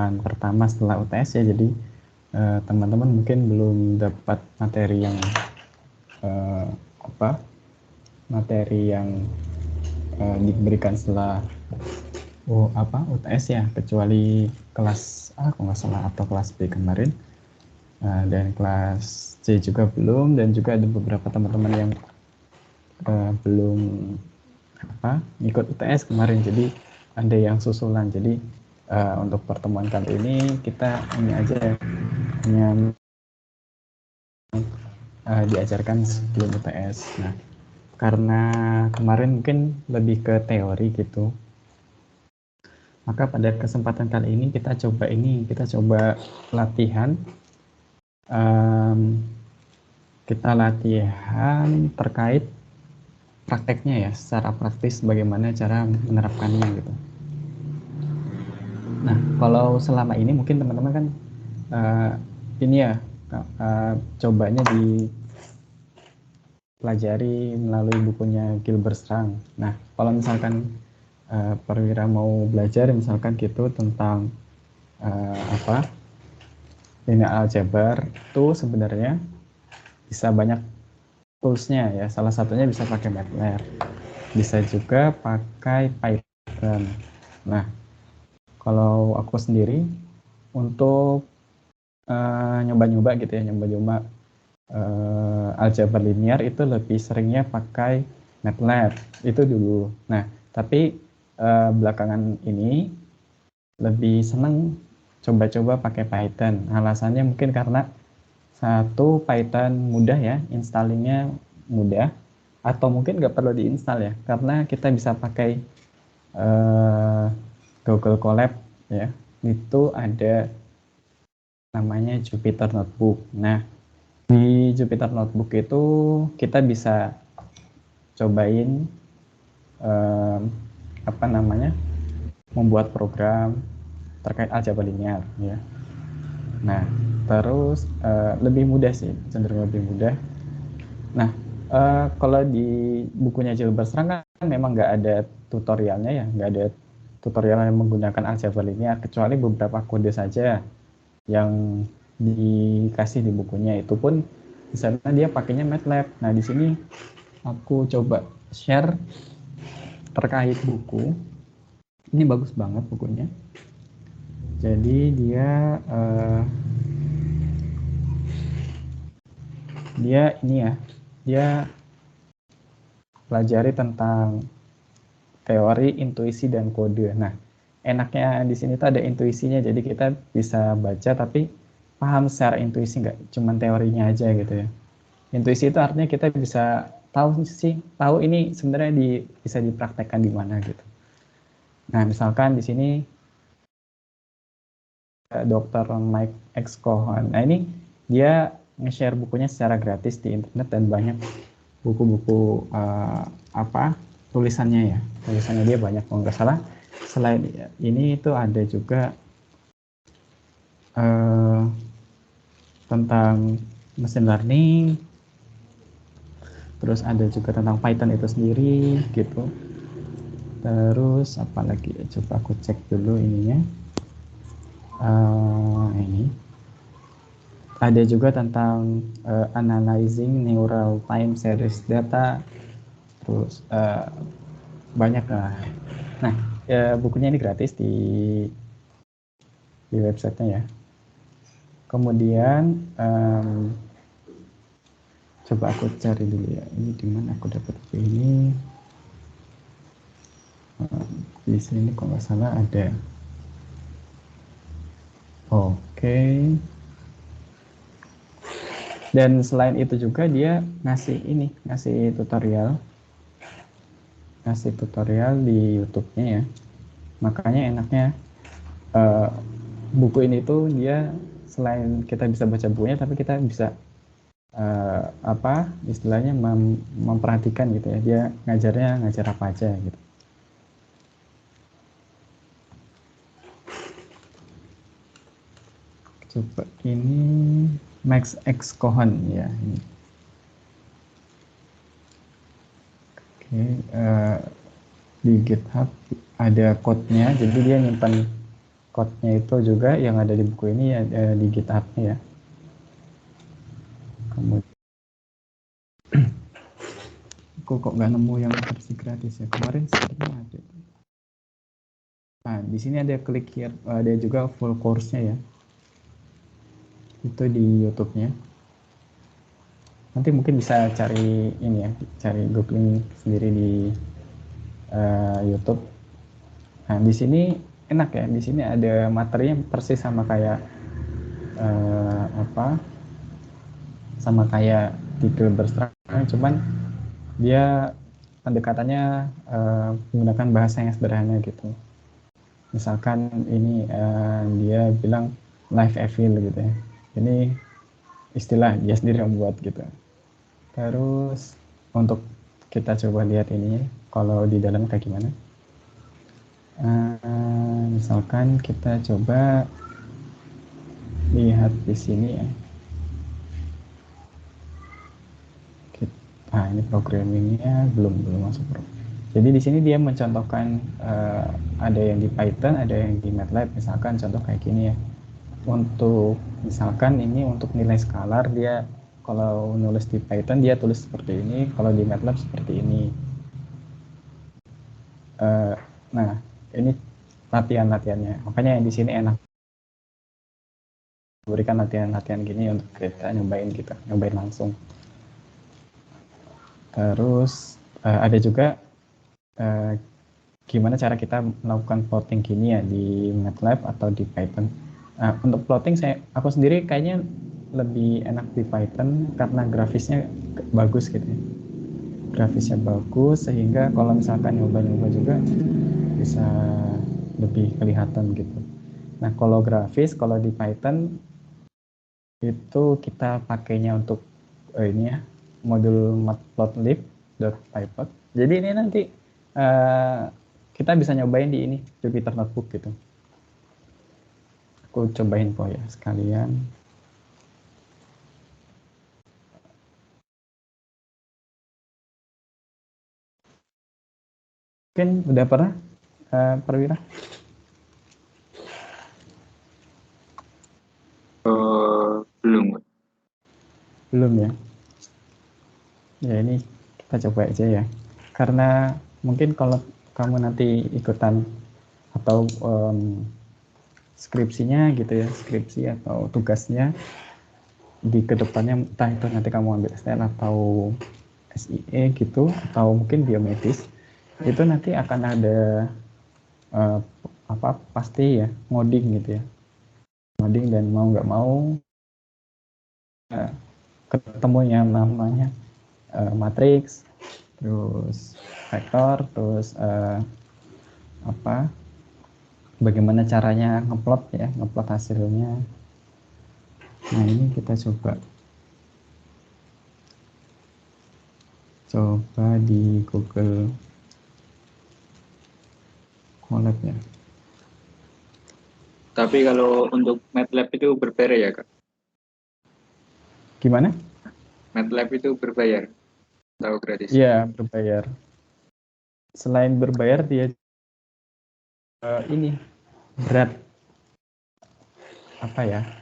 pertemuan pertama setelah UTS ya, jadi teman-teman mungkin belum dapat materi yang materi yang diberikan setelah UTS ya, kecuali kelas A kalau nggak salah atau kelas B kemarin, dan kelas C juga belum, dan juga ada beberapa teman-teman yang belum ikut UTS kemarin, jadi ada yang susulan. Jadi untuk pertemuan kali ini kita ini aja hanya diajarkan sebelum UTS. Nah, karena kemarin mungkin lebih ke teori gitu, maka pada kesempatan kali ini kita coba latihan. Kita latihan terkait prakteknya ya, secara praktis bagaimana cara menerapkannya gitu. Nah, kalau selama ini mungkin teman-teman kan ini ya cobanya dipelajari melalui bukunya Gilbert Strang. Nah, kalau misalkan perwira mau belajar misalkan gitu tentang linear algebra itu sebenarnya bisa banyak toolsnya ya. Salah satunya bisa pakai MATLAB, bisa juga pakai Python. Nah, kalau aku sendiri untuk nyoba-nyoba gitu ya, aljabar linear itu lebih seringnya pakai MATLAB itu dulu. Nah, tapi belakangan ini lebih seneng coba-coba pakai Python. Alasannya mungkin karena satu, Python mudah ya, installingnya mudah, atau mungkin nggak perlu diinstal ya, karena kita bisa pakai Google Colab ya, itu ada namanya Jupyter Notebook. Nah, di Jupyter Notebook itu kita bisa cobain membuat program terkait aljabar linear ya. Nah, terus lebih mudah sih, cenderung lebih mudah. Nah, kalau di bukunya Gilbert Strang kan memang nggak ada tutorialnya ya, nggak ada tutorial yang menggunakan aljabar linear, kecuali beberapa kode saja yang dikasih di bukunya. Itu pun di sana dia pakainya MATLAB. Nah, di sini aku coba share terkait buku. Ini bagus banget bukunya. Jadi dia dia pelajari tentang teori, intuisi, dan kode. Nah, enaknya di sini tuh ada intuisinya, jadi kita bisa baca tapi paham secara intuisi, nggak cuma teorinya aja gitu ya. Intuisi itu artinya kita bisa tahu ini sebenarnya bisa dipraktekkan di mana gitu. Nah, misalkan di sini Dr. Mike X. Cohen. Nah, ini dia nge-share bukunya secara gratis di internet, dan banyak buku-buku tulisannya ya. Tulisannya dia banyak, kalau nggak salah. Selain ini itu ada juga tentang machine learning, terus ada juga tentang Python itu sendiri gitu. Terus apa lagi? Coba aku cek dulu ininya. Ini ada juga tentang analyzing neural time series data. Terus banyak lah. Nah, bukunya ini gratis di websitenya ya. Kemudian coba aku cari dulu ya, ini di mana aku dapat buku ini. Di sini kalau nggak salah ada. Oke. Dan selain itu juga dia ngasih tutorial di YouTube-nya ya. Makanya enaknya buku ini tuh dia selain kita bisa baca bukunya, tapi kita bisa istilahnya memperhatikan gitu ya, dia ngajar apa aja gitu. Coba ini Max X Cohen ya ini. Oke, di GitHub ada code-nya, jadi dia nyimpan code-nya itu juga yang ada di buku ini ya, di GitHub-nya ya. Kemudian aku kok nggak nemu yang versi gratis ya, kemarin sebenarnya ada. Nah, di sini ada klik here, ada juga full course-nya ya. Itu di YouTube-nya. Nanti mungkin bisa cari ini ya, cari googling sendiri di YouTube. Nah, di sini enak ya, di sini ada materinya persis sama kayak sama kayak di Silberstrang, cuman dia pendekatannya menggunakan bahasa yang sederhana gitu. Misalkan ini dia bilang live evil gitu ya. Ini istilah dia sendiri yang buat gitu. Terus untuk kita coba lihat ini kalau di dalam kayak gimana. Misalkan kita coba lihat di sini ya. Nah, ini programmingnya belum masuk bro. Jadi di sini dia mencontohkan ada yang di Python, ada yang di MATLAB. Misalkan contoh kayak gini ya. Untuk misalkan ini untuk nilai skalar dia kalau nulis di Python dia tulis seperti ini, kalau di MATLAB seperti ini. Nah, ini latihannya. Makanya yang di sini enak berikan latihan gini untuk kita nyobain langsung. Terus ada juga gimana cara kita melakukan plotting gini ya di MATLAB atau di Python. Untuk plotting aku sendiri kayaknya lebih enak di Python karena grafisnya bagus gitu ya. Grafisnya bagus sehingga kalau misalkan nyoba-nyoba juga bisa lebih kelihatan gitu. Nah, kalau grafis kalau di Python itu kita pakainya untuk ini ya, modul matplotlib.python. Jadi ini nanti kita bisa nyobain di ini Jupyter Notebook gitu. Aku cobain po ya sekalian. Mungkin udah pernah Perwira? Belum. Belum ya. Ya ini kita coba aja ya. Karena mungkin kalau kamu nanti ikutan atau skripsinya gitu ya, skripsi atau tugasnya di kedepannya entah itu nanti kamu ambil STN atau SIE gitu atau mungkin biomedis itu nanti akan ada pasti ya ngoding gitu ya, ngoding dan mau nggak mau ketemu yang namanya matriks, terus vektor, terus bagaimana caranya ngeplot hasilnya. Nah, ini kita coba di Google Colab ya. Tapi kalau untuk MATLAB itu berbayar ya, Kak? Gimana? MATLAB itu berbayar atau gratis? Iya, berbayar. Selain berbayar dia ini berat,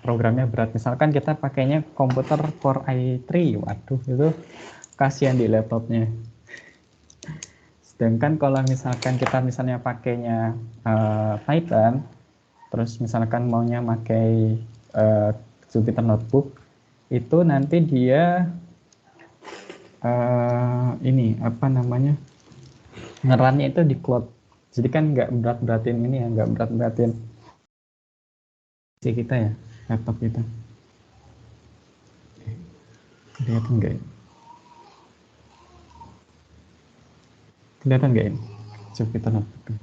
programnya berat. Misalkan kita pakainya komputer Core i3, waduh itu kasihan di laptopnya. Sedangkan kalau misalkan kita pakainya Python, terus misalkan maunya pakai Jupyter Notebook, itu nanti dia ngerannya itu di cloud. Jadi kan nggak berat-beratin kita ya, laptop kita. Kelihatan nggak ya? Kelihatan nggak ini? Jupyter Notebook.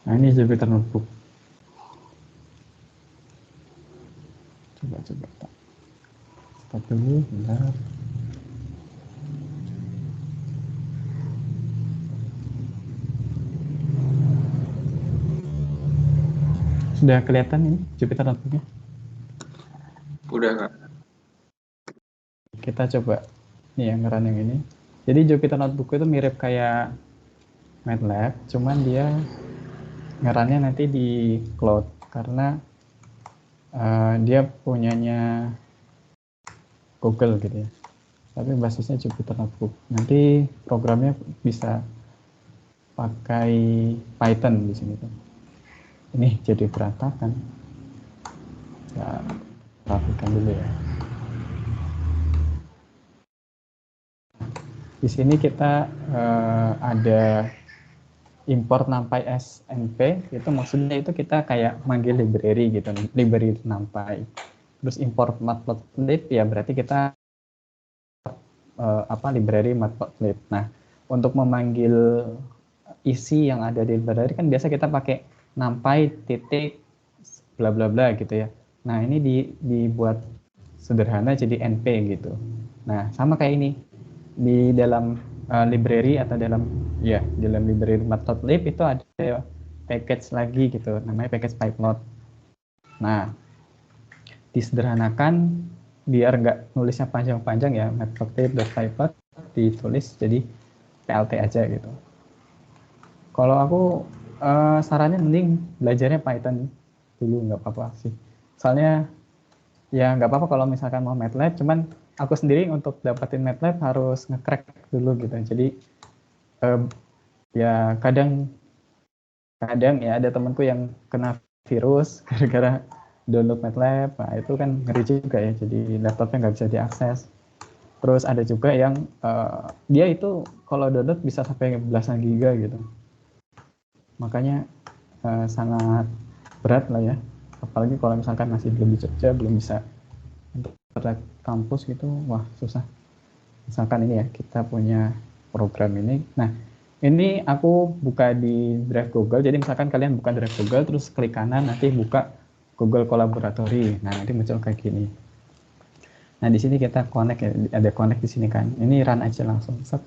Nah, ini Jupyter Notebook. Coba. Stop dulu, bentar. Sudah kelihatan ini Jupyter Notebook-nya? Udah, Kak. Kita coba nih yang ngeran yang ini. Jadi Jupyter Notebook itu mirip kayak MATLAB, cuman dia ngerannya nanti di cloud karena dia punyanya Google gitu ya. Tapi basisnya Jupyter Notebook. Nanti programnya bisa pakai Python di sini tuh. Ini jadi berantakan. Ya, rapikan dulu ya. Di sini kita ada import NumPy SNP, itu maksudnya itu kita kayak manggil library gitu, library NumPy. Terus import matplotlib ya berarti kita library matplotlib. Nah, untuk memanggil isi yang ada di library kan biasa kita pakai NumPy titik bla bla bla gitu ya. Nah, ini dibuat sederhana jadi NP gitu. Nah, sama kayak ini. Di dalam library atau dalam library matplotlib itu ada package lagi gitu, namanya package pyplot. Nah, disederhanakan biar nggak nulisnya panjang-panjang ya, matplotlib.pyplot ditulis jadi PLT aja gitu. Kalau aku sarannya mending belajarnya Python dulu, nggak apa-apa sih. Soalnya ya nggak apa-apa kalau misalkan mau MATLAB, cuman aku sendiri untuk dapetin MATLAB harus nge-crack dulu gitu. Jadi ya kadang ya ada temanku yang kena virus gara-gara download MATLAB. Nah, itu kan ngeri juga ya, jadi laptopnya nggak bisa diakses. Terus ada juga yang dia itu kalau download bisa sampai belasan giga gitu. Makanya sangat berat lah ya. Apalagi kalau misalkan masih belum di Jogja, belum bisa internet kampus gitu, wah susah. Misalkan ini ya, kita punya program ini. Nah, ini aku buka di Drive Google. Jadi misalkan kalian buka Drive Google, terus klik kanan, nanti buka Google Collaboratory. Nah, nanti muncul kayak gini. Nah, di sini kita connect ya, ada connect di sini kan. Ini run aja langsung. Set.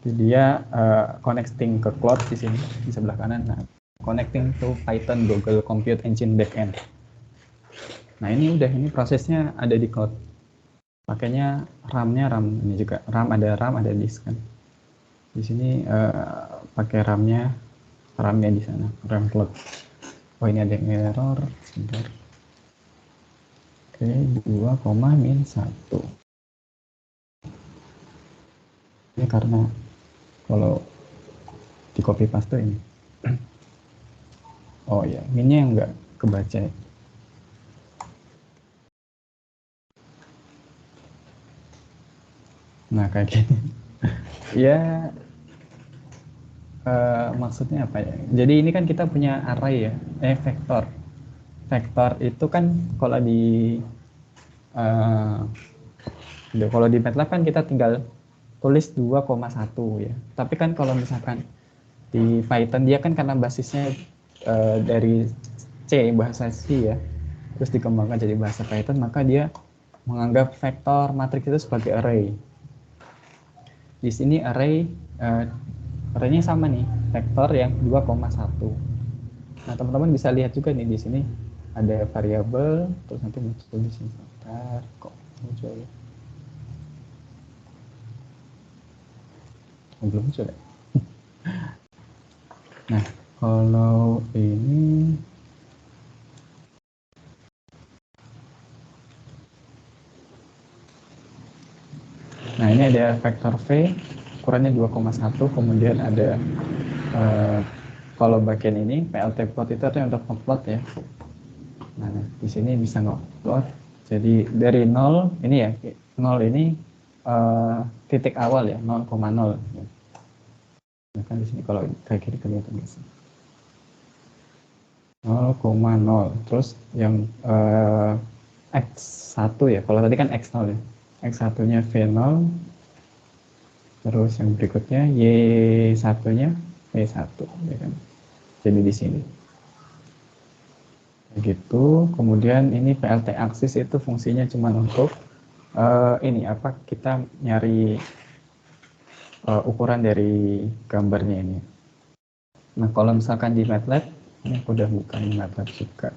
Jadi dia connecting ke cloud di sini, di sebelah kanan. Nah, connecting to Python Google Compute Engine Backend. Nah, ini prosesnya ada di cloud. Pakainya RAM-nya RAM ini juga. RAM ada disk kan. Di sini pakai RAM-nya di sana, RAM cloud. Oh, ini ada error. Sebentar. Oke, 2,-1. Ini karena kalau di copy paste ini. Oh ya, minnya yang nggak kebaca. Nah, kayak gini. Ya, maksudnya apa ya? Jadi ini kan kita punya array ya, vektor. Vektor itu kan kalau di MATLAB kan kita tinggal tulis 2,1 ya. Tapi kan kalau misalkan di Python dia kan karena basisnya dari C, bahasa C ya, terus dikembangkan jadi bahasa Python, maka dia menganggap vektor matriks itu sebagai array. Di sini arraynya sama nih, vektor yang 2,1. Nah, teman-teman bisa lihat juga nih di sini ada variabel, terus nanti muncul di sini. Bentar, kok muncul ya? Belum muncul ya? Nah, kalau ini nah ini ada vektor V ukurannya 2,1, kemudian ada kalau bagian ini PLT plot itu artinya untuk ngeplot ya. Nah, di sini bisa ngeplot. Jadi dari 0 ini ya, 0 ini titik awal ya, 0,0. Nah, kan di sini kalau kayak gini kelihatan guys. 0,0. Terus yang X1 ya, kalau tadi kan X0 ya. X1-nya V0. Terus yang berikutnya Y1-nya V1 ya kan. Jadi di sini. Begitu. Kemudian ini PLT axis itu fungsinya cuma untuk kita nyari ukuran dari gambarnya ini. Nah, kalau misalkan di MATLAB, ini aku udah buka di MATLAB juga.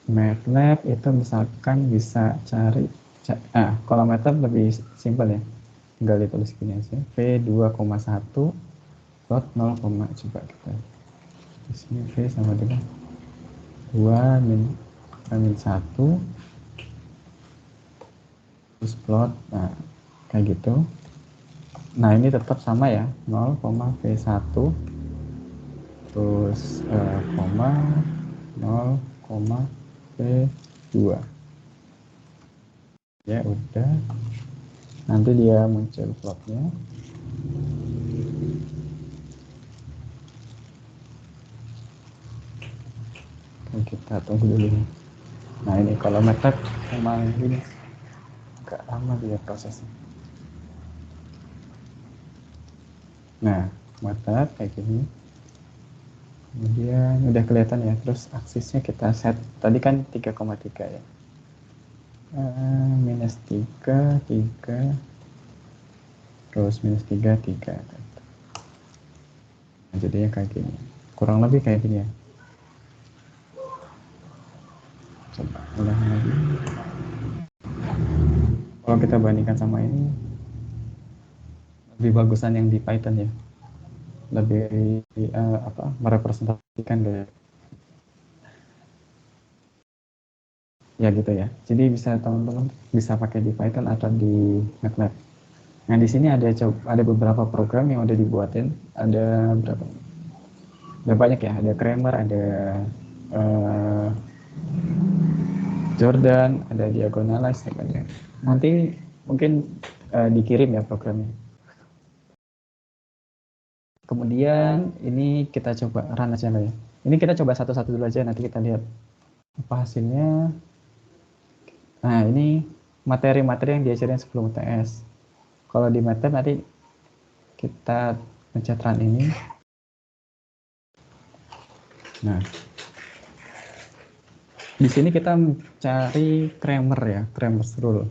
MATLAB itu misalkan bisa cari, kalau MATLAB lebih simpel ya, tinggal ditulis gini aja, V2,1 plot 0, coba kita. Di sini V sama dengan 2 min 1, terus plot, nah kayak gitu. Nah ini tetap sama ya, 0, V1, terus koma 0, V2. Ya udah, nanti dia muncul plotnya. Kita tunggu dulu. Nah ini kalau MATLAB memang ini agak lama dia prosesnya. Nah MATLAB kayak gini, kemudian udah kelihatan ya. Terus aksisnya kita set tadi kan 3,3 ya, minus 3, 3, terus minus 3, 3. Nah, jadinya kayak gini, kurang lebih kayak gini ya. Coba ulang lagi. Kalau kita bandingkan sama ini, lebih bagusan yang di Python ya, lebih merepresentasikan dari ya gitu ya. Jadi bisa teman-teman bisa pakai di Python atau di MATLAB. Nah di sini ada beberapa program yang udah dibuatin, ada berapa? Ada banyak ya, ada Kramer, ada Jordan, ada Diagonalize, ada. Nanti mungkin dikirim ya programnya. Kemudian ini kita coba run aja lah ya. Ini kita coba satu-satu dulu aja, nanti kita lihat apa hasilnya. Nah ini materi-materi yang diajarin sebelum UTS. Kalau di MATLAB nanti kita pencet run ini. Nah di sini kita mencari Kramer ya, Kramer's rule.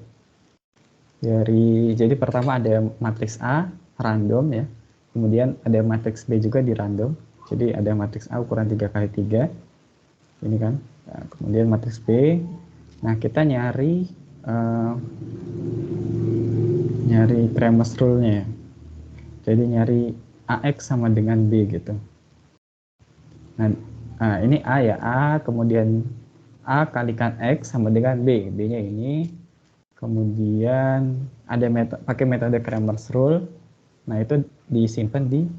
Jadi pertama ada matriks A random ya, kemudian ada matriks B juga di random. Jadi ada matriks A ukuran 3x3 ini kan, nah, kemudian matriks B. Nah kita nyari Kramer's rule-nya ya. Jadi nyari AX sama dengan B gitu. Nah ini A ya, A, kemudian A kalikan X sama dengan B, B-nya ini. Kemudian ada pakai metode Kramer's rule. Nah itu disimpan di.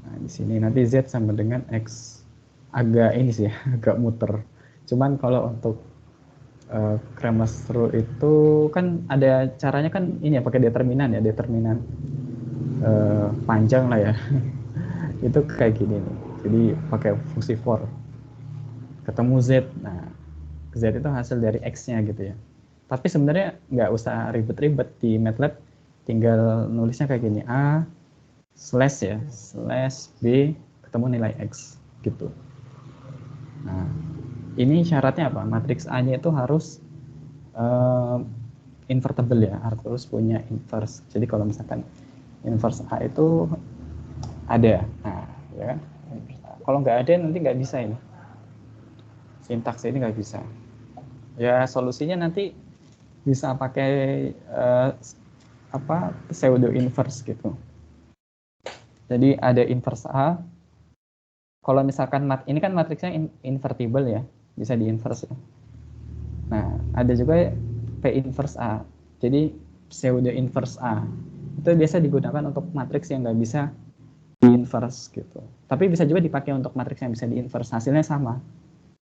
Nah di sini nanti Z sama dengan X. Agak ini sih, agak muter. Cuman kalau untuk Kramer's rule itu kan ada caranya kan ini ya, pakai determinan ya, determinan panjang lah ya. Itu kayak gini nih. Jadi pakai fungsi for. Ketemu Z. Nah Z itu hasil dari X-nya gitu ya. Tapi sebenarnya nggak usah ribet-ribet di MATLAB, tinggal nulisnya kayak gini, A slash ya, slash B ketemu nilai X gitu. Nah, ini syaratnya apa? Matriks A-nya itu harus invertible ya, harus punya inverse. Jadi kalau misalkan inverse A itu ada, nah ya kan? Kalau nggak ada nanti nggak bisa ini. Sintaks ini nggak bisa. Ya solusinya nanti bisa pakai pseudo inverse gitu. Jadi ada inverse A. Kalau misalkan ini kan matriksnya invertible ya, bisa di inverse ya. Nah ada juga P inverse A. Jadi pseudo inverse A itu biasa digunakan untuk matriks yang nggak bisa di inverse gitu. Tapi bisa juga dipakai untuk matriks yang bisa di inverse, hasilnya sama.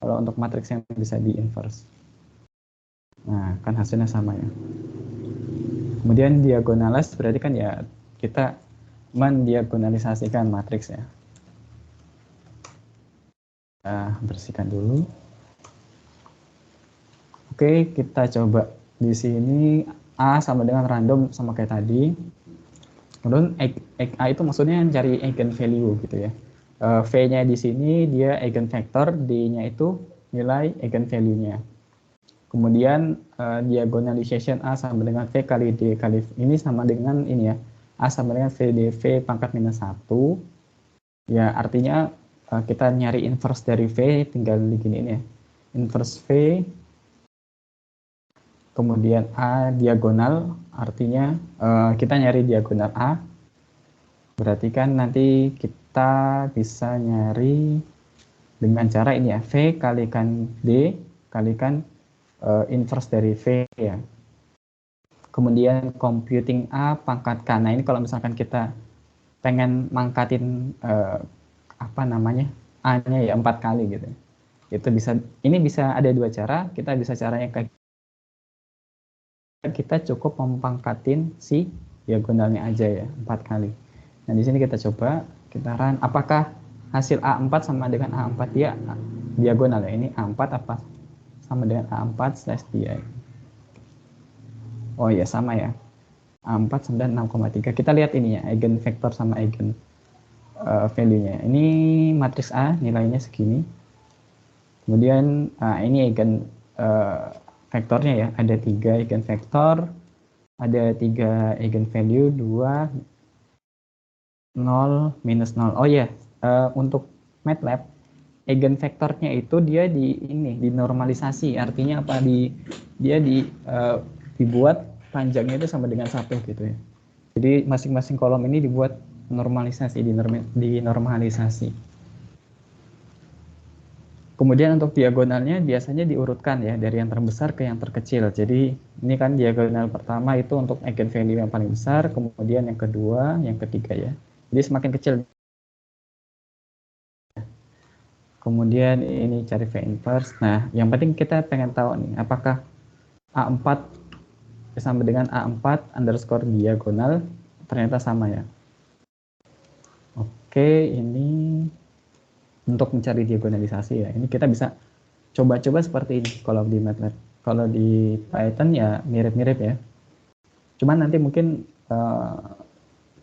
Kalau untuk matriks yang bisa di inverse, nah kan hasilnya sama ya. Kemudian diagonalize berarti kan ya kita mendiagonalisasikan matriks ya. Kita bersihkan dulu. Oke, kita coba di sini A sama dengan random sama kayak tadi. Kemudian A itu maksudnya cari eigenvalue gitu ya. V-nya di sini dia eigenvector, D-nya itu nilai eigenvalue-nya. Kemudian diagonalization A sama dengan V kali D kali ini sama dengan ini ya. A sama dengan VDV pangkat minus 1. Ya artinya kita nyari inverse dari V tinggal diginiin ya. Inverse V kemudian A diagonal, artinya kita nyari diagonal A. Berarti kan nanti kita bisa nyari dengan cara ini ya, V kalikan D kalikan inverse dari V ya. Kemudian computing A pangkat K. Nah ini kalau misalkan kita pengen mangkatin apa namanya A-nya ya 4 kali gitu. Itu bisa, ini bisa ada dua cara. Kita bisa caranya kayak kita cukup mempangkatin si diagonalnya aja ya 4 kali. Nah di sini kita coba kita run apakah hasil A4 sama dengan A4 ya diagonal ya. Ini A4 apa sama dengan A4/dia. Oh iya sama ya. A4 sama dengan 6,3. Kita lihat ini ya, eigen vektor sama eigen value-nya. Ini matriks A nilainya segini. Kemudian ini eigen vektornya ya, ada 3 eigen vektor, ada 3 eigen value, 2, 0, minus 0. Oh ya, untuk MATLAB eigen vektornya itu dia dinormalisasi. Artinya apa? Dia dibuat panjangnya itu sama dengan 1 gitu ya. Jadi masing-masing kolom ini dibuat normalisasi, dinormalisasi. Kemudian untuk diagonalnya biasanya diurutkan ya dari yang terbesar ke yang terkecil. Jadi ini kan diagonal pertama itu untuk eigenvalue yang paling besar, kemudian yang kedua, yang ketiga ya. Jadi semakin kecil. Kemudian ini cari V inverse. Nah, yang penting kita pengen tahu nih, apakah A4 sama dengan A4 underscore diagonal ternyata sama ya. Oke, ini untuk mencari diagonalisasi ya. Ini kita bisa coba-coba seperti ini kalau di MATLAB. Kalau di Python ya mirip-mirip ya. Cuman nanti mungkin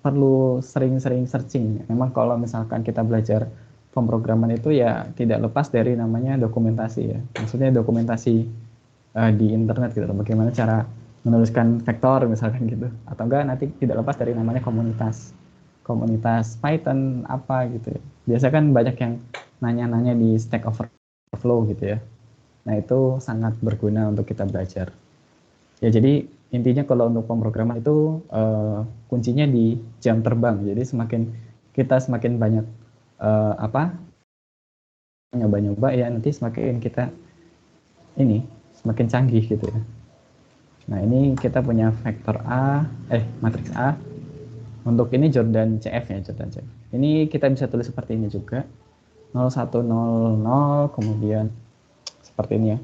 perlu sering-sering searching. Memang kalau misalkan kita belajar pemrograman itu ya tidak lepas dari namanya dokumentasi ya. Maksudnya dokumentasi di internet gitu. Bagaimana cara menuliskan vektor misalkan gitu. Atau enggak nanti tidak lepas dari namanya komunitas. Komunitas Python apa gitu ya. Biasa kan banyak yang nanya-nanya di Stack Overflow gitu ya. Nah itu sangat berguna untuk kita belajar. Ya jadi intinya kalau untuk pemrograman itu kuncinya di jam terbang. Jadi semakin banyak nyoba-nyoba ya nanti semakin kita semakin canggih gitu ya. Nah ini kita punya vektor A, matriks A. Untuk ini Jordan CF ya, Jordan CF. Ini kita bisa tulis seperti ini juga. 0, 1, 0, 0, kemudian seperti ini ya.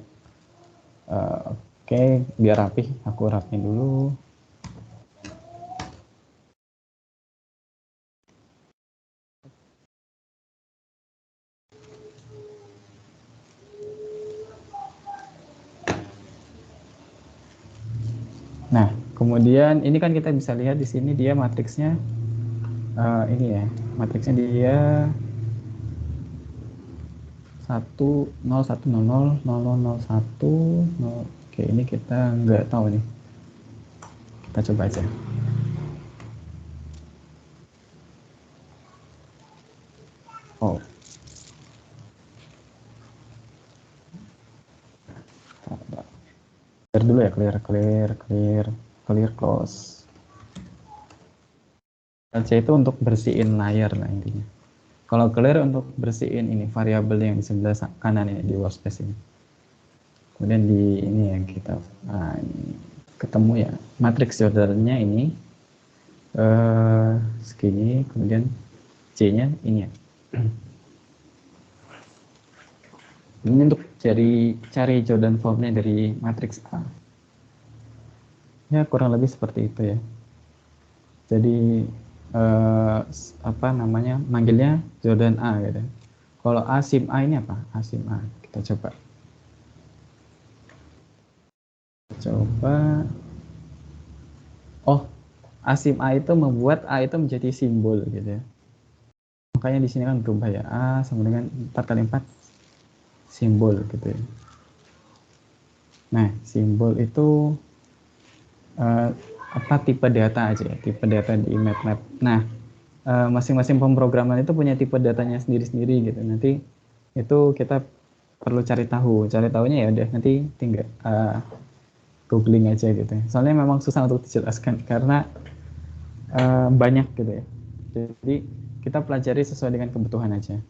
Oke, biar rapih, aku rapiin dulu. Nah, kemudian ini kan kita bisa lihat di sini dia matriksnya ini ya, matriksnya dia 1, 0, 1, 0, 0, 0, 0, 1, 0. Oke, ini kita nggak tahu nih. Kita coba aja. Oh. Clear dulu ya, clear, close. C itu untuk bersihin layar lah intinya. Kalau clear untuk bersihin ini variabel yang di sebelah kanan ini di workspace ini. Kemudian di ini ya kita ketemu ya matriks Jordan-nya ini segini, kemudian C-nya ini ya. Ini untuk cari Jordan formnya dari matriks A. Ya kurang lebih seperti itu ya. Jadi manggilnya Jordan A gitu. Kalau A sim A ini apa? A sim A. Kita coba. Oh, A sim A itu membuat A itu menjadi simbol gitu ya. Makanya di sini kan berubah ya. A sama dengan 4 kali 4 simbol gitu ya. Nah, simbol itu tipe data aja ya, tipe data di MATLAB. Nah, masing-masing pemrograman itu punya tipe datanya sendiri-sendiri gitu. Nanti itu kita perlu cari tahunya ya udah nanti tinggal googling aja gitu. Soalnya memang susah untuk dijelaskan karena banyak gitu ya. Jadi kita pelajari sesuai dengan kebutuhan aja.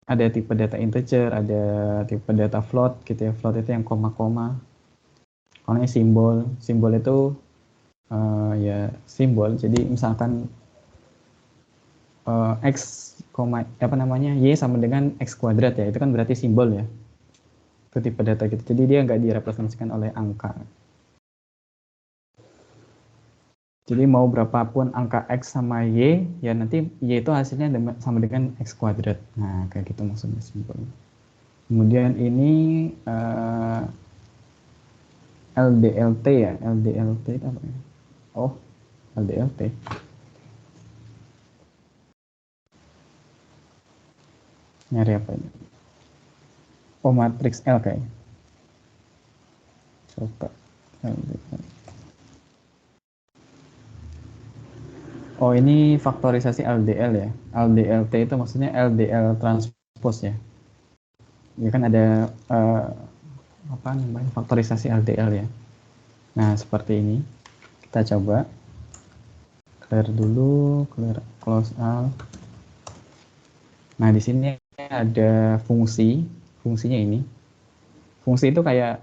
Ada tipe data integer, ada tipe data float gitu ya. Float itu yang koma-koma. Kalau ini simbol, simbol itu ya simbol. Jadi misalkan x, apa namanya, y sama dengan x kuadrat ya. Itu kan berarti simbol ya. Itu tipe data gitu. Jadi dia nggak direpresentasikan oleh angka. Jadi mau berapapun angka X sama Y, ya nanti Y itu hasilnya sama dengan X kuadrat. Nah, kayak gitu maksudnya simpelnya. Kemudian ini LDLT ya. LDLT itu apa ya? Oh, LDLT. Nyari apa ini? Oh, matriks L kayaknya. Coba. LDLT. Oh, ini faktorisasi LDL ya. LDLT itu maksudnya LDL transpose ya. Ini kan ada apa namanya, faktorisasi LDL ya. Nah, seperti ini. Kita coba clear dulu, clear close all. Nah, di sini ada fungsi, fungsinya ini. Fungsi itu kayak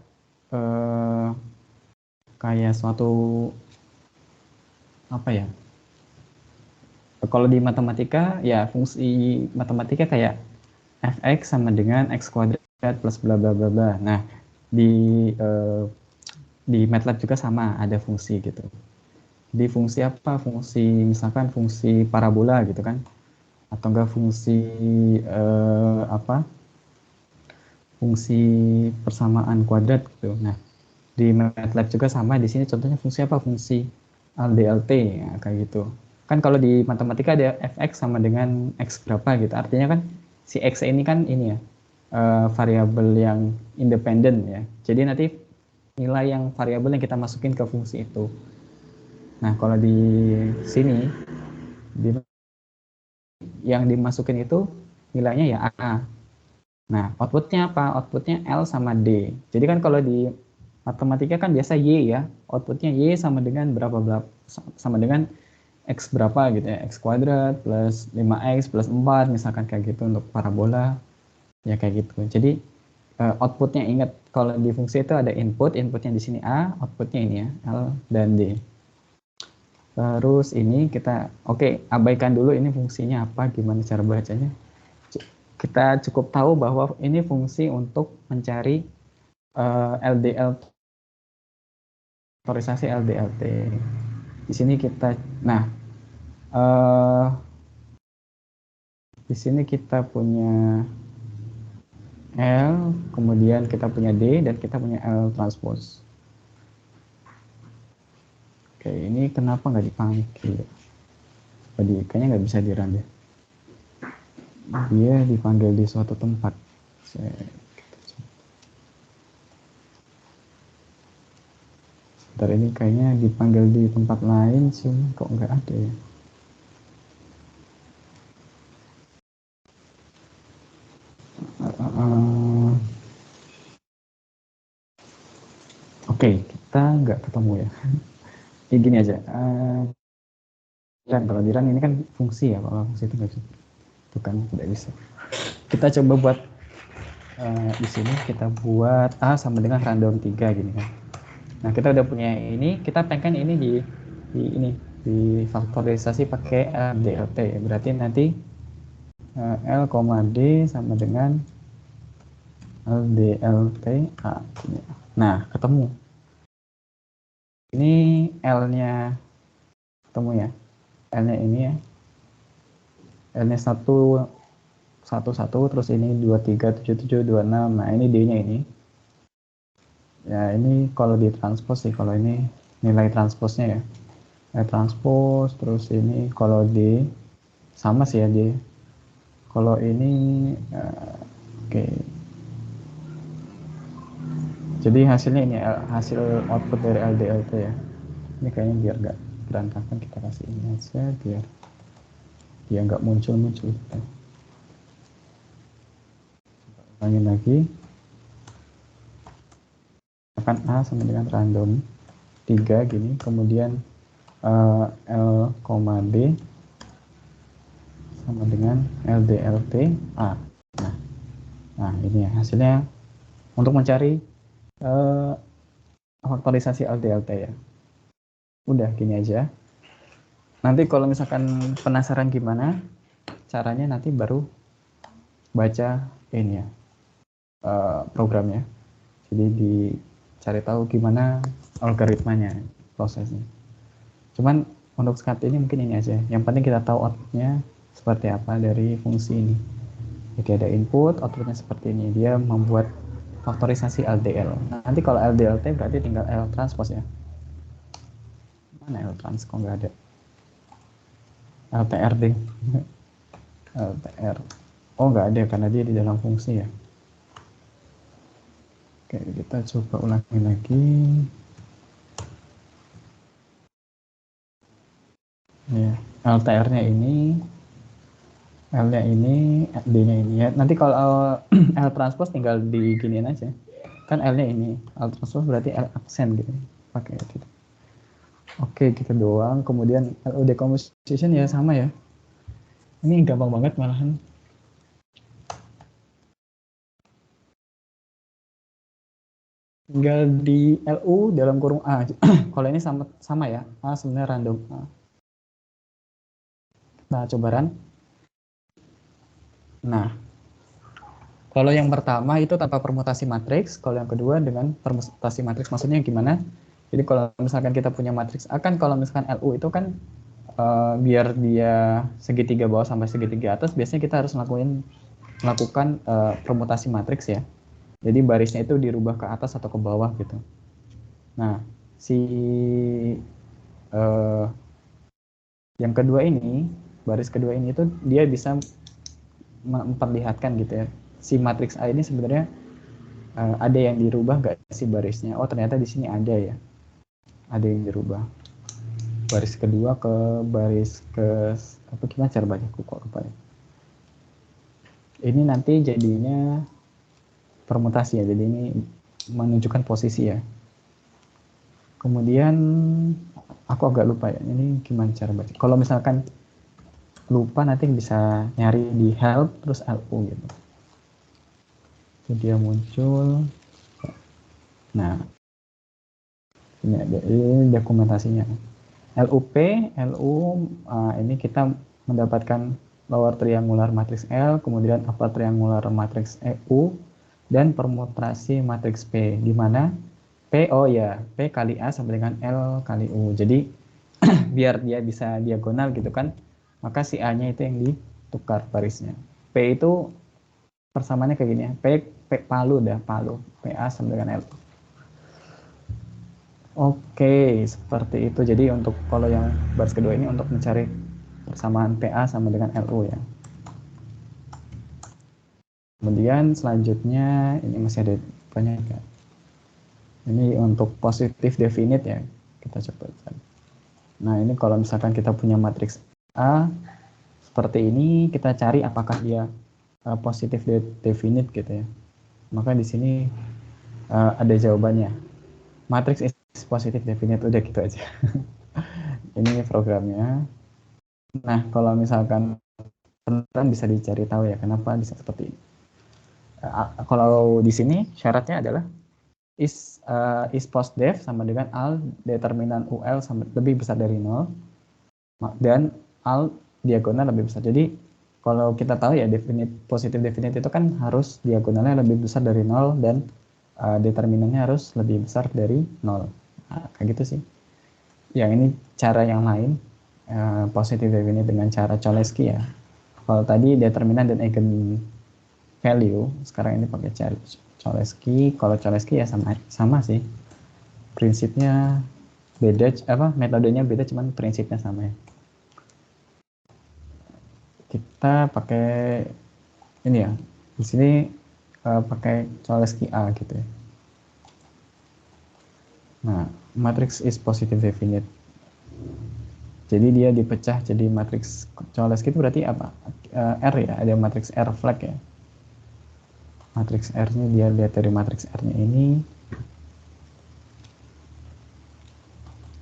kayak suatu apa ya? Kalau di matematika ya fungsi matematika kayak fx sama dengan x kuadrat plus bla bla bla bla. Nah, di di MATLAB juga sama, ada fungsi gitu. Di fungsi apa? Fungsi misalkan fungsi parabola gitu kan, atau enggak fungsi apa? Fungsi persamaan kuadrat gitu. Nah, di MATLAB juga sama. Di sini contohnya fungsi apa? Fungsi LDLT ya, kayak gitu. Kan kalau di matematika ada fx sama dengan x berapa gitu. Artinya kan si x ini kan ini ya, variabel yang independen ya. Jadi nanti nilai yang variabel yang kita masukin ke fungsi itu. Nah, kalau di sini di, yang dimasukin itu nilainya ya A. Nah, outputnya apa? Outputnya L sama D. Jadi kan kalau di matematika kan biasa Y ya. Outputnya Y sama dengan berapa, sama dengan X berapa gitu ya. X kuadrat plus 5X plus 4 misalkan kayak gitu untuk parabola. Ya kayak gitu. Jadi outputnya ingat kalau di fungsi itu ada input. Inputnya di sini A, outputnya ini ya. L dan D. Terus ini kita, oke, abaikan dulu ini fungsinya apa, gimana cara bacanya. Kita cukup tahu bahwa ini fungsi untuk mencari LDL, faktorisasi LDLT. Di sini kita, nah, di sini kita punya L, kemudian kita punya D, dan kita punya L transpose. Oke, ini kenapa nggak dipanggil? Tadi kayaknya nggak bisa dirun deh. Dia dipanggil di suatu tempat. Sebentar, ini kayaknya dipanggil di tempat lain sih, kok nggak ada ya. Oke, kita nggak ketemu ya. Ini gini aja. Dan kalau di run ini kan fungsi ya, kalau fungsi itu nggak bisa. Itu kan tidak bisa. Kita coba buat di sini kita buat A sama dengan random 3 gini kan. Nah, kita udah punya ini, kita pengen ini ini di faktorisasi pakai DLT ya. Berarti nanti L, D sama dengan LDLT A. Nah, ketemu. Ini L-nya ketemu ya. L-nya ini ya. L-nya 1 terus ini 237726. Nah, ini D-nya ini. Ya, ini kalau di transpose sih, kalau ini nilai transposnya ya. Nilai transpose, terus ini kalau D sama sih ya D. Kalau ini oke. Jadi hasilnya ini hasil output dari LDLT ya. Ini kayaknya biar nggak berantakan, kita kasih ini aja biar dia nggak muncul-muncul. Ulangin lagi. Akan A sama dengan random 3 gini, kemudian L, D sama dengan LDLT A. Nah, ini ya hasilnya untuk mencari faktorisasi LDLT ya. Udah gini aja. Nanti kalau misalkan penasaran gimana caranya, nanti baru baca ini ya, programnya. Jadi dicari tahu gimana algoritmanya, prosesnya. Cuman untuk saat ini mungkin ini aja. Yang penting kita tahu outputnya seperti apa dari fungsi ini. Jadi ada input, outputnya seperti ini. Dia membuat faktorisasi LDL. Nanti kalau LDLT berarti tinggal L transpose ya. Mana L trans? Kok nggak ada? LTR deh. LTR. Oh nggak ada karena dia di dalam fungsi ya. Oke, kita coba ulangi lagi. Ya, LTR-nya ini, L-nya ini, D-nya ini ya. Nanti kalau L transpose tinggal diginiin aja. Kan L-nya ini, L transpose berarti L aksen gitu. Pakai gitu. Oke, gitu doang. Kemudian LO decomposition ya sama ya. Ini gampang banget malahan. Tinggal di LU dalam kurung A. Kalau ini sama ya. A sebenarnya random A. Nah, coba run. Nah, kalau yang pertama itu tanpa permutasi matriks, kalau yang kedua dengan permutasi matriks. Maksudnya gimana? Jadi kalau misalkan kita punya matriks A kan, kalau misalkan LU itu kan biar dia segitiga bawah sampai segitiga atas, biasanya kita harus melakukan permutasi matriks ya. Jadi barisnya itu dirubah ke atas atau ke bawah gitu. Nah, si yang kedua ini, baris kedua ini itu dia bisa memperlihatkan gitu ya. Si matriks A ini sebenarnya ada yang dirubah nggak si barisnya? Oh ternyata di sini ada ya, ada yang dirubah. Baris kedua ke baris ke apa, gimana cara baca? Kok lupa ya. Ini nanti jadinya permutasi ya, jadi ini menunjukkan posisi ya. Kemudian aku agak lupa ya, ini gimana cara baca. Kalau misalkan lupa nanti bisa nyari di help terus LU gitu. Jadi dia muncul. Nah, ini dokumentasinya. LUP, LU ini kita mendapatkan lower triangular matrix L, kemudian upper triangular matrix EU, dan permutasi matrix P, di mana P, oh ya, P kali A sama dengan L kali U. Jadi biar dia bisa diagonal gitu kan, maka si A-nya itu yang ditukar barisnya. P itu persamaannya kayak gini ya, P palu dah, palu, PA sama dengan L. Oke, seperti itu. Jadi untuk kalau yang baris kedua ini untuk mencari persamaan PA sama dengan LU ya. Kemudian selanjutnya ini masih ada banyak ya. Ini untuk positif definite ya. Kita coba cari. Nah, ini kalau misalkan kita punya matriks A seperti ini, kita cari apakah dia positif definite gitu ya. Maka di sini ada jawabannya. Matriks is positif definite, udah gitu aja. Ini programnya. Nah, kalau misalkan beneran bisa dicari tahu ya kenapa bisa seperti ini. Kalau di sini syaratnya adalah is post def sama dengan al determinan ul sama lebih besar dari 0 dan al diagonal lebih besar. Jadi kalau kita tahu ya positif definite itu kan harus diagonalnya lebih besar dari 0 dan determinannya harus lebih besar dari 0. Nah, kayak gitu sih. Yang ini cara yang lain, positif definite dengan cara Cholesky ya. Kalau tadi determinan dan eigen value, sekarang ini pakai Cholesky. Kalau Cholesky ya sama sih. Prinsipnya beda, metodenya beda, cuman prinsipnya sama ya. Kita pakai ini ya. Di sini pakai Cholesky A gitu ya. Nah, matrix is positive definite. Jadi dia dipecah jadi matriks Cholesky itu berarti apa? R ya, ada matriks R flag ya. Matriks R-nya dia lihat dari matriks R-nya ini.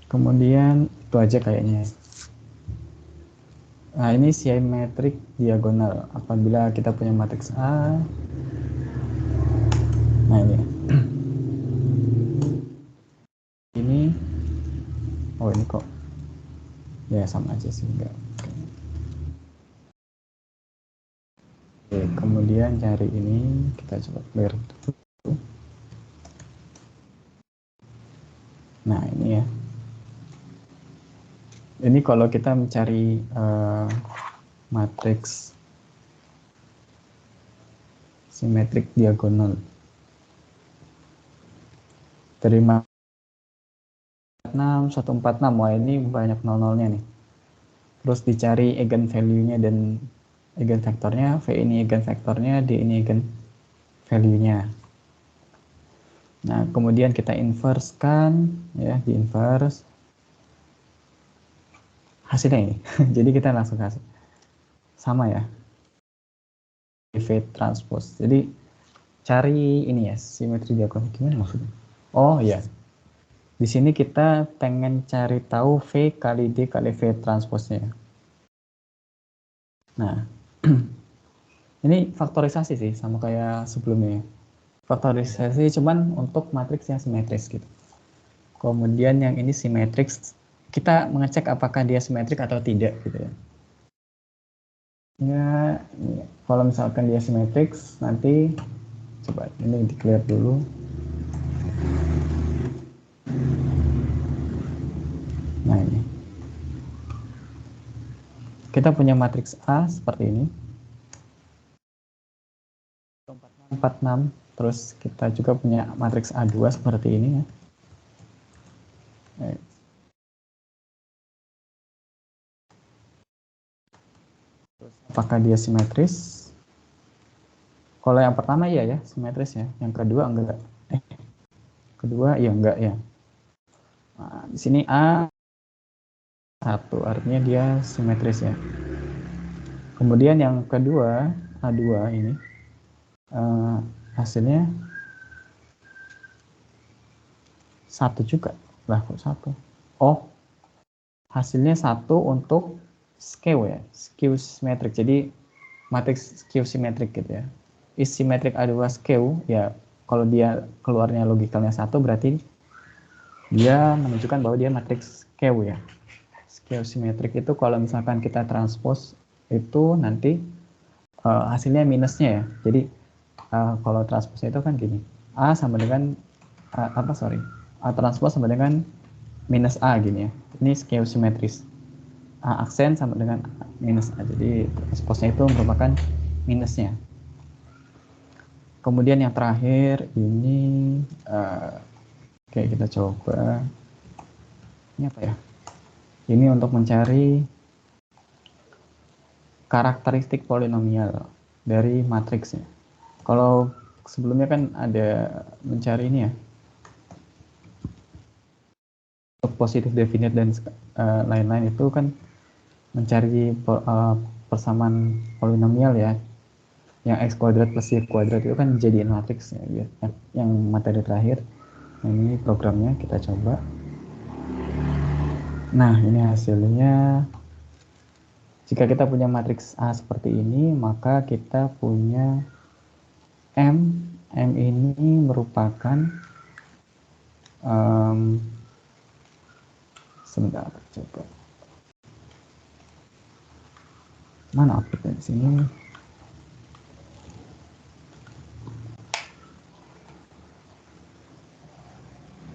Kemudian Itu aja kayaknya. Nah, ini simetrik diagonal. Apabila kita punya matriks A, nah ini. Ini, oh ini kok, ya sama aja sih, enggak. Oke, kemudian cari ini, kita coba clear dulu. Nah ini ya. Ini kalau kita mencari matriks simetrik diagonal dari 146, wah ini banyak nol-nolnya nih. Terus dicari eigenvalue-nya dan eigenvektornya, V ini eigenvektornya, D ini eigenvalue-nya. Nah, kemudian kita inverse-kan, ya, di inverse. Hasilnya ini. Jadi kita langsung kasih. Sama ya. V transpose. Jadi cari ini ya, simetri diagonal. Gimana maksudnya? Oh iya. Di sini kita pengen cari tahu V kali D kali V transpose-nya. Nah, ini faktorisasi sih, sama kayak sebelumnya. Faktorisasi cuman untuk matriks yang simetris gitu. Kemudian yang ini simetris, kita mengecek apakah dia simetrik atau tidak gitu ya. Ya, kalau misalkan dia simetris, nanti coba ini di clear dulu. Nah ini, kita punya matriks A seperti ini. 46, terus kita juga punya matriks A2 seperti ini ya. Apakah dia simetris? Kalau yang pertama iya ya, simetris ya. Yang kedua enggak. Kedua ya enggak ya. Nah, di sini A1 artinya dia simetris ya. Kemudian yang kedua A2 ini hasilnya 1 juga. Lah kok 1? Oh, hasilnya 1 untuk skew ya, skew simetrik. Jadi matriks skew simetrik gitu ya. Is simetrik A2 skew ya, kalau dia keluarnya logikalnya 1 berarti dia menunjukkan bahwa dia matriks skew ya. Skew simetrik itu kalau misalkan kita transpose itu nanti hasilnya minusnya ya. Jadi kalau transpose itu kan gini, A sama dengan A transpose sama dengan minus A gini ya. Ini skew simetris. A aksen sama dengan minus A. Jadi transpose-nya itu merupakan minusnya. Kemudian yang terakhir ini oke, kita coba. Ini apa ya? Ini untuk mencari karakteristik polinomial dari matriksnya. Kalau sebelumnya kan ada mencari ini ya, untuk positif definite dan lain-lain itu kan mencari persamaan polinomial ya, yang x kuadrat plus y kuadrat itu kan jadiin matriks ya, yang materi terakhir. Nah, ini programnya kita coba. Nah, ini hasilnya. Jika kita punya matriks A seperti ini, maka kita punya M. M ini merupakan sebentar, coba. Mana outputnya di sini?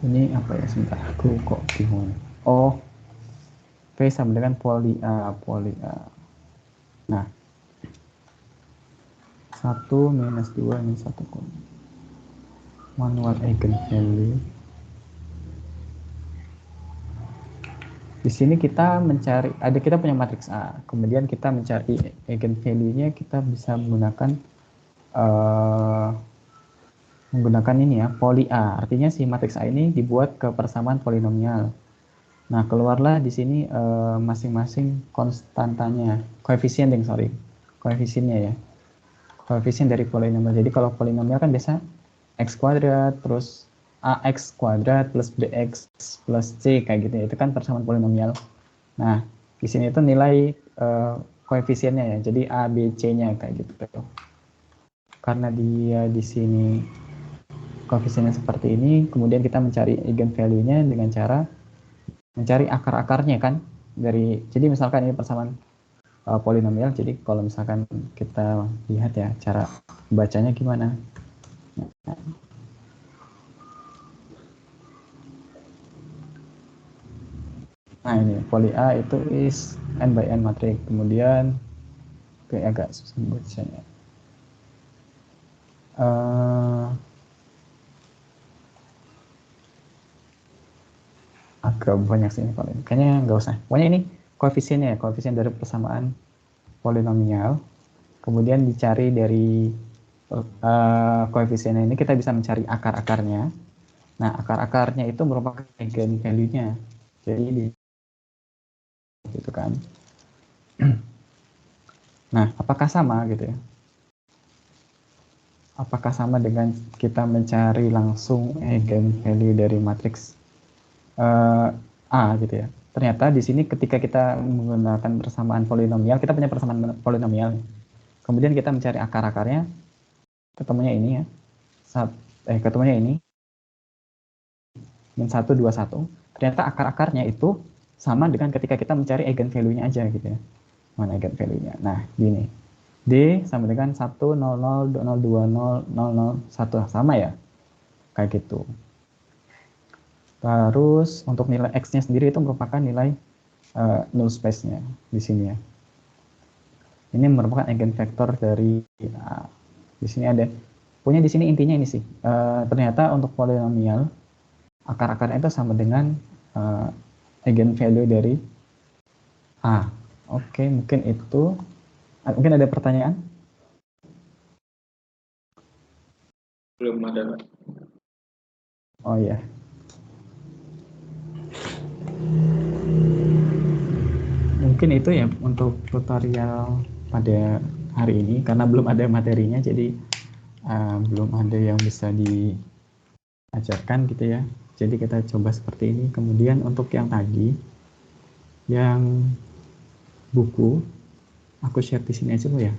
Ini apa ya? Sebentar, aku kok bingung. Oh, P sama dengan poli A. Nah, 1 minus 2 ini 1 manual eigenvalue. Di sini kita mencari, kita punya matriks A, kemudian kita mencari eigenvalue-nya, kita bisa menggunakan ini ya, poli A. Artinya si matriks A ini dibuat ke persamaan polinomial. Nah, keluarlah di sini masing-masing konstantanya, koefisiennya ya. Koefisien dari polinomial. Jadi kalau polinomial kan biasa x kuadrat, terus AX kuadrat plus BX plus C kayak gitu ya. Itu kan persamaan polinomial. Nah, di sini itu nilai koefisiennya ya. Jadi A, B, C-nya kayak gitu. Karena dia di sini koefisiennya seperti ini, kemudian kita mencari eigenvalue-nya dengan cara mencari akar-akarnya kan. Jadi misalkan ini persamaan polinomial, jadi kalau misalkan kita lihat ya cara bacanya gimana. Nah ini poli A itu is n by n matrix, kemudian agak susah bacanya. Agak banyak sih ini paling. Kayaknya nggak usah. Pokoknya ini koefisiennya, koefisien dari persamaan polinomial. Kemudian dicari dari koefisiennya ini kita bisa mencari akar-akarnya. Nah, akar-akarnya itu merupakan eigenvalue-nya. Jadi gitu kan. Nah, apakah sama gitu ya? Apakah sama dengan kita mencari langsung eigenvalue dari matriks A gitu ya? Ternyata di sini ketika kita menggunakan persamaan polinomial, kita punya persamaan polinomial. Kemudian kita mencari akar-akarnya, ketemunya ini ya. Ketemunya ini. Min 1, 2, 1. Ternyata akar-akarnya itu sama dengan ketika kita mencari eigenvalue-nya aja gitu ya. Mana eigenvalue-nya? Nah, gini. D sama dengan 1, 0, 0, 0, 2, 0, 0, 0, 1. Sama ya? Kayak gitu. Terus untuk nilai X-nya sendiri itu merupakan nilai null space-nya di sini ya. Ini merupakan eigenvektor dari di sini ada. Punya di sini intinya ini sih. Ternyata untuk polinomial akar-akarnya itu sama dengan eigenvalue dari A. Oke, mungkin itu. Mungkin ada pertanyaan? Belum ada. Oh iya. Mungkin itu ya untuk tutorial pada hari ini, karena belum ada materinya, jadi belum ada yang bisa diajarkan gitu ya. Jadi kita coba seperti ini. Kemudian untuk yang tadi, yang buku, aku share di sini aja Bu ya.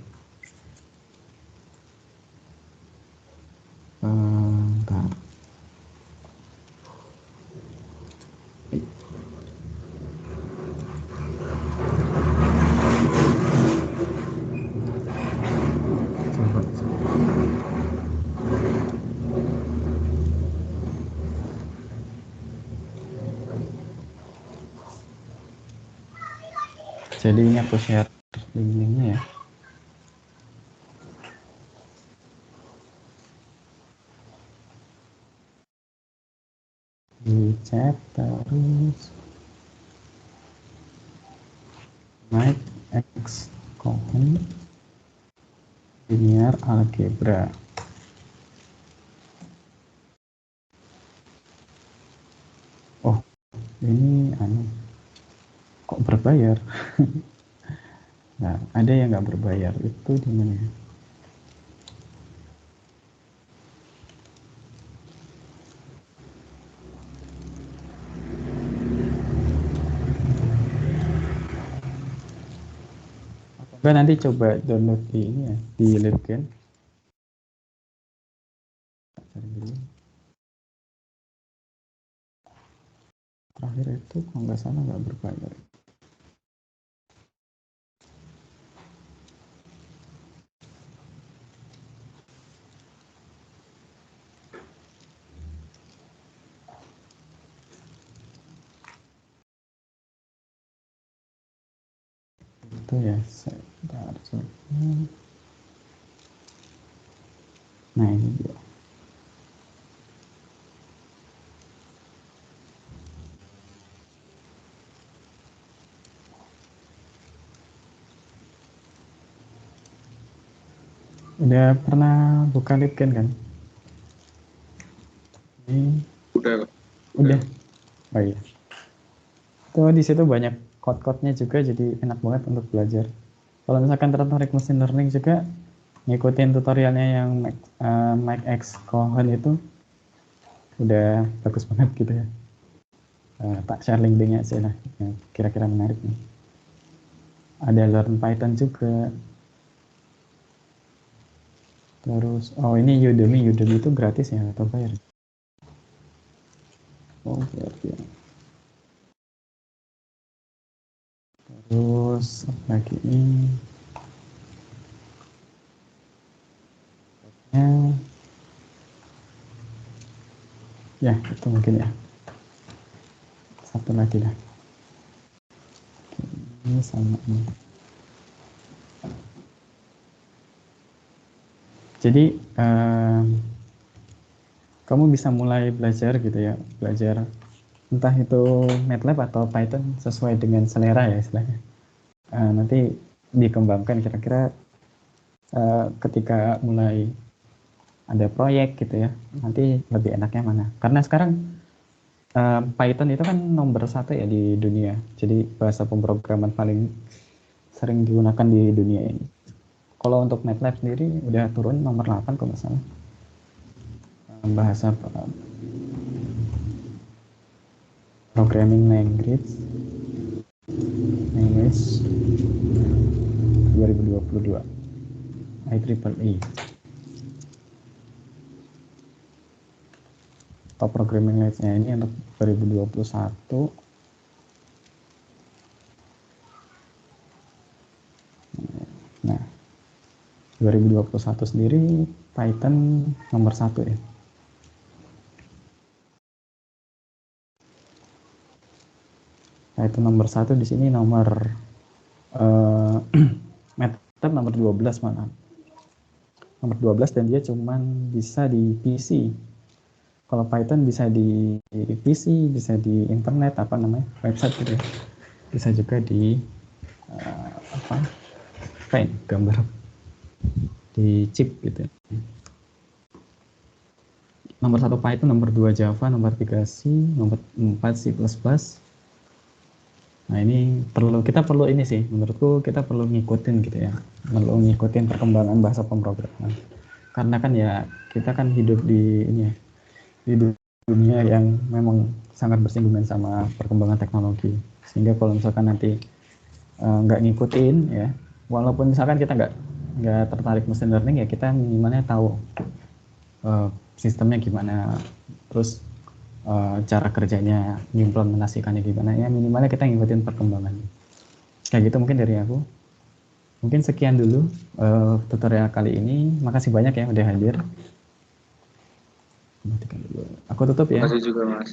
Bentar. Jadi ini aku share link-linknya ya. Di chat terus Mike X Cohen linear algebra. Oh, ini kok berbayar? Nah, ada yang nggak berbayar, itu di mana? Atau nanti coba download di ini ya, di LinkedIn. Terakhir itu kalau nggak salah nggak berbayar. Itu ya, sebentar. Nah ini dia. Udah pernah buka LinkedIn kan? Ini udah. Oh iya. Tuh di situ banyak code-code-nya juga, jadi enak banget untuk belajar. Kalau misalkan tertarik machine learning juga, ngikutin tutorialnya yang Mike X Cohen itu udah bagus banget gitu ya. Tak share link-linknya aja lah, yang kira-kira menarik nih. Ada Learn Python juga. Terus, oh ini Udemy itu gratis ya atau bayar? Oh berarti ya. Terus lagi ini, ya itu mungkin ya. Satu lagi lah. Ini sama ini. Jadi kamu bisa mulai belajar gitu ya, belajar entah itu MATLAB atau Python sesuai dengan selera ya istilahnya. Nanti dikembangkan kira-kira ketika mulai ada proyek gitu ya, nanti lebih enaknya mana. Karena sekarang Python itu kan nomor 1 ya di dunia. Jadi bahasa pemrograman paling sering digunakan di dunia ini. Kalau untuk MATLAB sendiri udah turun nomor 8 kalau nggak salah. Bahasa programming language 2022 IEEE. Top programming language-nya ini untuk 2021. Nah, 2021 sendiri Python nomor 1 ya. Python nomor 1 di sini nomor MATLAB nomor 12 malah. Nomor 12 dan dia cuman bisa di PC. Kalau Python bisa di PC, bisa di internet, apa namanya, website gitu ya. Bisa juga di gambar di chip gitu. Nomor 1 Python, nomor 2 Java, nomor 3 C, nomor 4 C++. Nah ini kita perlu ini sih, menurutku kita perlu ngikutin gitu ya, perlu ngikutin perkembangan bahasa pemrograman. Karena kan ya kita kan hidup di ini ya, di dunia yang memang sangat bersinggungan sama perkembangan teknologi. Sehingga kalau misalkan nanti nggak ngikutin ya, walaupun misalkan kita nggak tertarik mesin learning ya, kita minimalnya tahu sistemnya gimana, terus cara kerjanya, implementasikannya gimana ya, minimalnya kita ngikutin perkembangan. Kayak gitu mungkin dari aku. Mungkin sekian dulu tutorial kali ini. Makasih banyak ya udah hadir. Aku tutup ya. Terima kasih juga Mas.